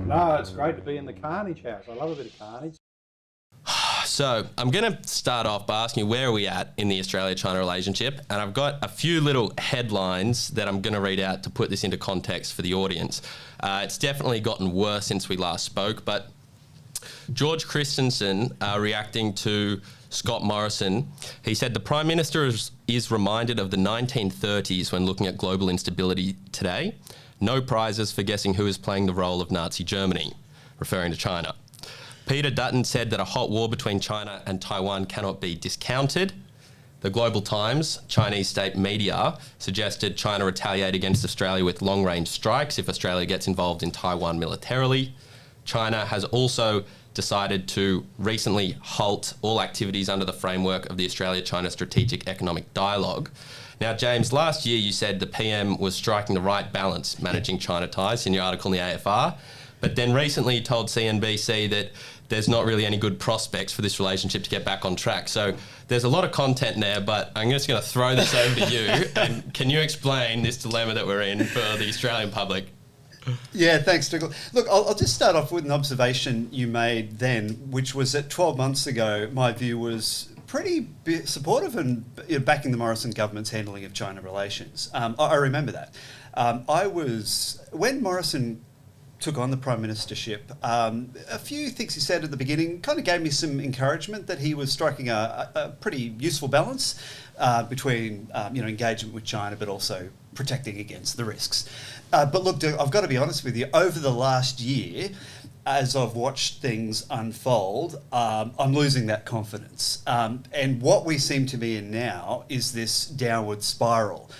No, it's great to be in the Carnage House. I love a bit of carnage. So I'm going to start off by asking you, where are we at in the Australia-China relationship? And I've got a few little headlines that I'm going to read out to put this into context for the audience. It's definitely gotten worse since we last spoke, but George Christensen, reacting to Scott Morrison, he said the Prime Minister is reminded of the 1930s when looking at global instability today. No prizes for guessing who is playing the role of Nazi Germany, referring to China. Peter Dutton said that a hot war between China and Taiwan cannot be discounted. The Global Times, Chinese state media, suggested China retaliate against Australia with long-range strikes if Australia gets involved in Taiwan militarily. China has also decided to recently halt all activities under the framework of the Australia-China Strategic Economic Dialogue. Now, James, last year you said the PM was striking the right balance managing China ties in your article in the AFR, but then recently you told CNBC that there's not really any good prospects for this relationship to get back on track. So there's a lot of content there, but I'm just going to throw this over to you. And can you explain this dilemma that we're in for the Australian public? Yeah, thanks, Dougal. Look, I'll just start off with an observation you made then, which was that 12 months ago, my view was pretty supportive and backing the Morrison government's handling of China relations. I remember that. When Morrison took on the Prime Ministership, a few things he said at the beginning kind of gave me some encouragement that he was striking a pretty useful balance between engagement with China, but also protecting against the risks. But look, I've got to be honest with you, over the last year, as I've watched things unfold, I'm losing that confidence. And what we seem to be in now is this downward spiral.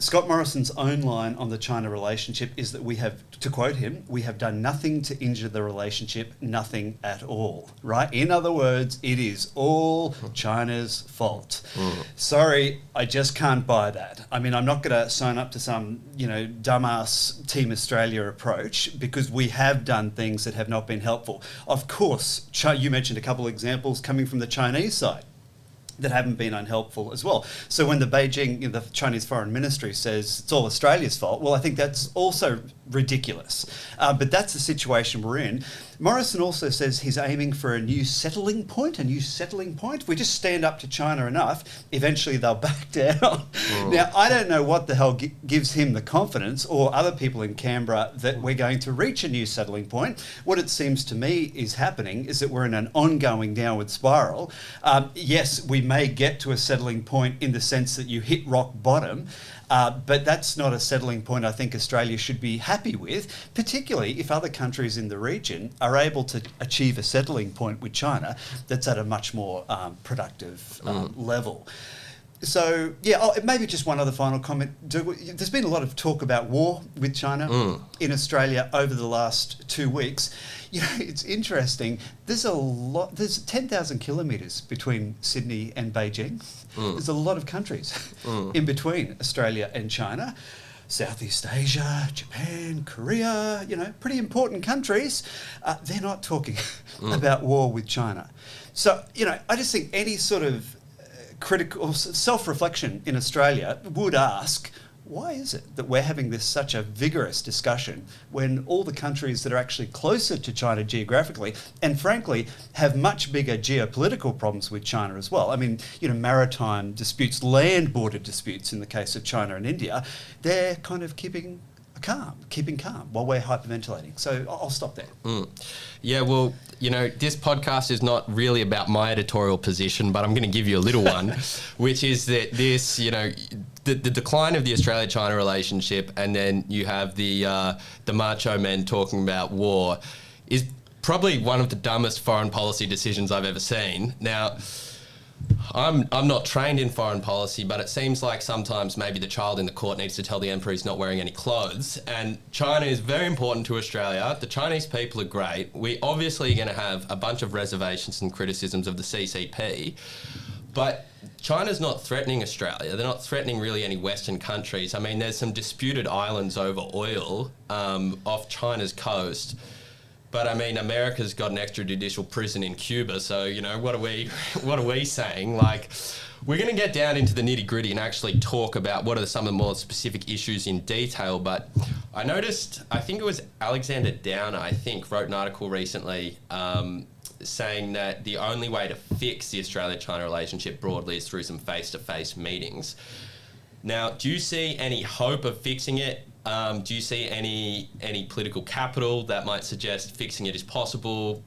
Scott Morrison's own line on the China relationship is that we have, to quote him, we have done nothing to injure the relationship, nothing at all, right? In other words, it is all China's fault. Sorry, I just can't buy that. I mean, I'm not going to sign up to some, dumbass Team Australia approach because we have done things that have not been helpful. Of course, you mentioned a couple of examples coming from the Chinese side that haven't been unhelpful as well. So when the Beijing, the Chinese Foreign Ministry says it's all Australia's fault, well, I think that's also ridiculous. But that's the situation we're in. Morrison also says he's aiming for a new settling point. If we just stand up to China enough, eventually they'll back down. Now, I don't know what the hell gives him the confidence, or other people in Canberra, that we're going to reach a new settling point. What it seems to me is happening is that we're in an ongoing downward spiral. Yes, we may get to a settling point in the sense that you hit rock bottom, but that's not a settling point I think Australia should be happy with, particularly if other countries in the region are able to achieve a settling point with China that's at a much more productive level. So, maybe just one other final comment. There's been a lot of talk about war with China in Australia over the last 2 weeks. It's interesting. There's 10,000 kilometres between Sydney and Beijing. There's a lot of countries in between Australia and China. Southeast Asia, Japan, Korea, pretty important countries. They're not talking about war with China. So, I just think any sort of critical self-reflection in Australia would ask, why is it that we're having such a vigorous discussion when all the countries that are actually closer to China geographically, and frankly, have much bigger geopolitical problems with China as well? I mean, maritime disputes, land border disputes in the case of China and India, they're kind of keeping calm while we're hyperventilating. So I'll stop there. Yeah, well, this podcast is not really about my editorial position, but I'm going to give you a little one, which is that this, the decline of the Australia-China relationship, and then you have the macho men talking about war, is probably one of the dumbest foreign policy decisions I've ever seen. Now, I'm not trained in foreign policy, but it seems like sometimes maybe the child in the court needs to tell the emperor he's not wearing any clothes. And China is very important to Australia. The Chinese people are great. We obviously are going to have a bunch of reservations and criticisms of the CCP, but China's not threatening Australia. They're not threatening really any Western countries. I mean, there's some disputed islands over oil off China's coast. But I mean, America's got an extrajudicial prison in Cuba, so you know what are we saying? Like, we're going to get down into the nitty gritty and actually talk about what are some of the more specific issues in detail. But I noticed, I think it was Alexander Downer, wrote an article recently saying that the only way to fix the Australia-China relationship broadly is through some face-to-face meetings. Now, do you see any hope of fixing it? Do you see any political capital that might suggest fixing it is possible?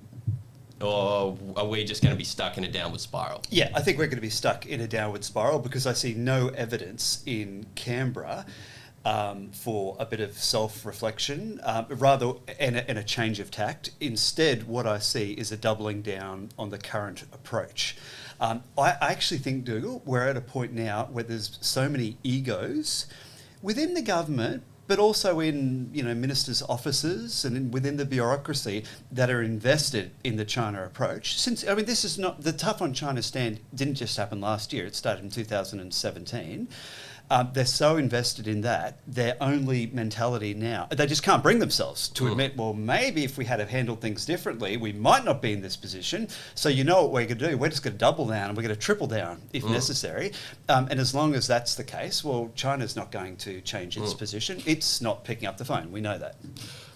Or are we just going to be stuck in a downward spiral? Yeah, I think we're going to be stuck in a downward spiral because I see no evidence in Canberra for a bit of self-reflection, and a change of tact. Instead, what I see is a doubling down on the current approach. I actually think, Dougal, we're at a point now where there's so many egos within the government, but also in ministers' offices and within the bureaucracy that are invested in the China approach. This is not the tough on China stand didn't just happen last year. It started in 2017. They're so invested in that, their only mentality now, they just can't bring themselves to admit, well, maybe if we had have handled things differently, we might not be in this position. So you know what we're going to do? We're just going to double down and we're going to triple down if necessary. And as long as that's the case, well, China's not going to change its position. It's not picking up the phone. We know that.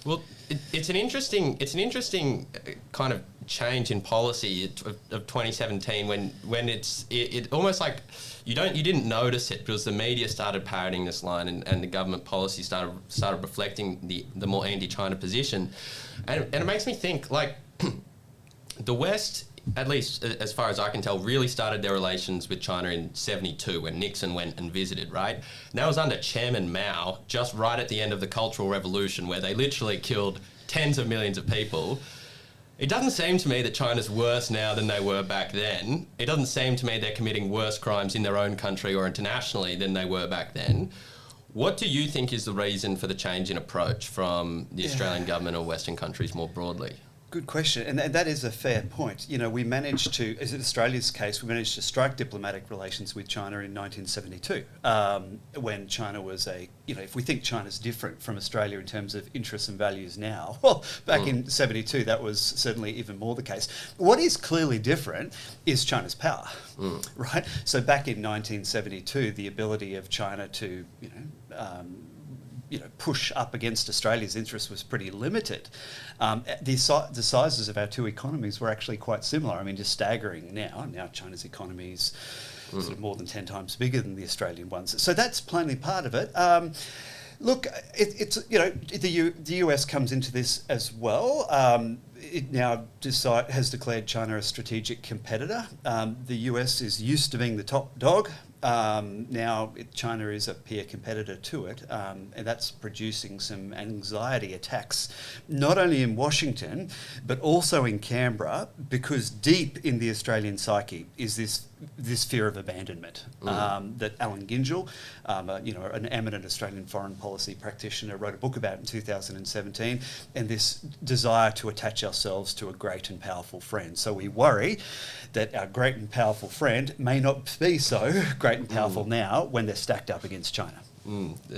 Well, it's an interesting kind of change in policy of 2017 when it almost like you didn't notice it because the media started parroting this line and the government policy started reflecting the more anti-China position, and it makes me think like the West, at least as far as I can tell, really started their relations with China in 1972 when Nixon went and visited, right? And that was under Chairman Mao, just right at the end of the Cultural Revolution, where they literally killed tens of millions of people. It doesn't seem to me that China's worse now than they were back then. It doesn't seem to me they're committing worse crimes in their own country or internationally than they were back then. What do you think is the reason for the change in approach from the Australian government or Western countries more broadly? Good question, and that is a fair point. We managed to, as in Australia's case, we managed to strike diplomatic relations with China in 1972, when China was if we think China's different from Australia in terms of interests and values now, well, back in 72, that was certainly even more the case. What is clearly different is China's power, right? So back in 1972, the ability of China to, push up against Australia's interests was pretty limited. The sizes of our two economies were actually quite similar. Just staggering now. Now China's economy is sort of more than 10 times bigger than the Australian ones. So that's plainly part of it. Look, the US comes into this as well. It now has declared China a strategic competitor. The US is used to being the top dog. Now China is a peer competitor to it, and that's producing some anxiety attacks, not only in Washington, but also in Canberra, because deep in the Australian psyche is this fear of abandonment that Alan Gingell, an eminent Australian foreign policy practitioner, wrote a book about in 2017, and this desire to attach ourselves to a great and powerful friend. So we worry that our great and powerful friend may not be so great and powerful now when they're stacked up against China.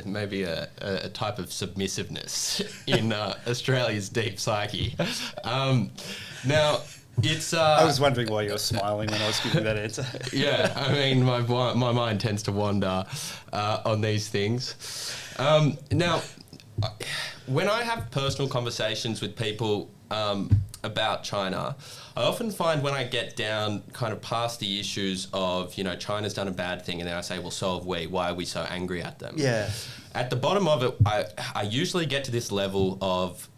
Maybe a type of submissiveness in Australia's deep psyche. Now, it's. I was wondering why you were smiling when I was giving that answer. Yeah, my mind tends to wander on these things. Now, when I have personal conversations with people about China, I often find when I get down kind of past the issues of, China's done a bad thing, and then I say, well, so have we. Why are we so angry at them? Yeah. At the bottom of it, I usually get to this level of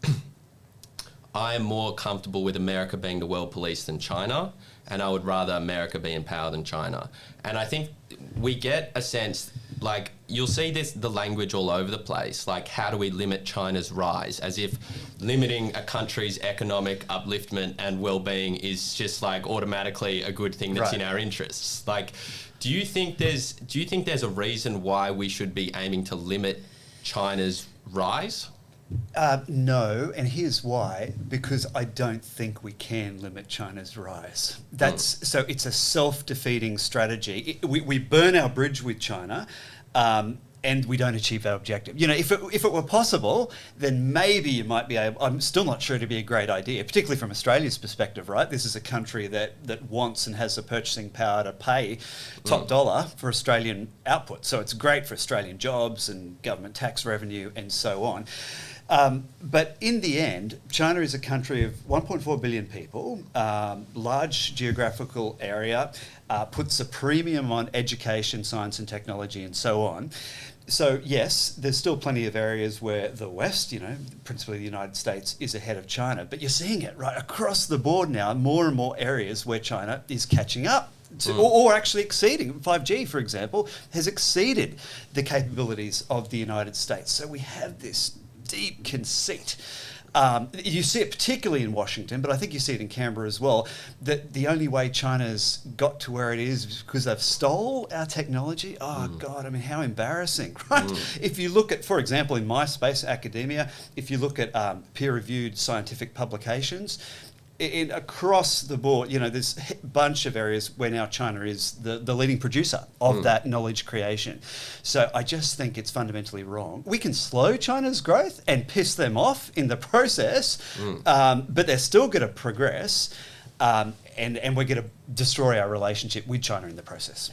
I am more comfortable with America being the world police than China, and I would rather America be in power than China. And I think we get a sense, like, you'll see the language all over the place, like, how do we limit China's rise, as if limiting a country's economic upliftment and well-being is just like automatically a good thing that's in our interests. Like, do you think there's a reason why we should be aiming to limit China's rise? No, and here's why. Because I don't think we can limit China's rise. So it's a self-defeating strategy. We burn our bridge with China, and we don't achieve our objective. You know, if it were possible, then maybe you might be able. I'm still not sure it'd be a great idea, particularly from Australia's perspective, right? This is a country that wants and has the purchasing power to pay top dollar for Australian output. So it's great for Australian jobs and government tax revenue and so on. But in the end, China is a country of 1.4 billion people, large geographical area, puts a premium on education, science and technology and so on. So yes, there's still plenty of areas where the West, you know, principally the United States, is ahead of China. But you're seeing it right across the board now, more and more areas where China is catching up. Or actually exceeding. 5G, for example, has exceeded the capabilities of the United States. So we have this deep conceit. You see it particularly in Washington, but I think you see it in Canberra as well, that the only way China's got to where it is because they've stole our technology. Oh, God, I mean, how embarrassing, right? If you look at, for example, in my space, academia, if you look at peer-reviewed scientific publications, across the board, you know, there's a bunch of areas where now China is the leading producer of that knowledge creation. So I just think it's fundamentally wrong. We can slow China's growth and piss them off in the process, but they're still going to progress, and we're going to destroy our relationship with China in the process.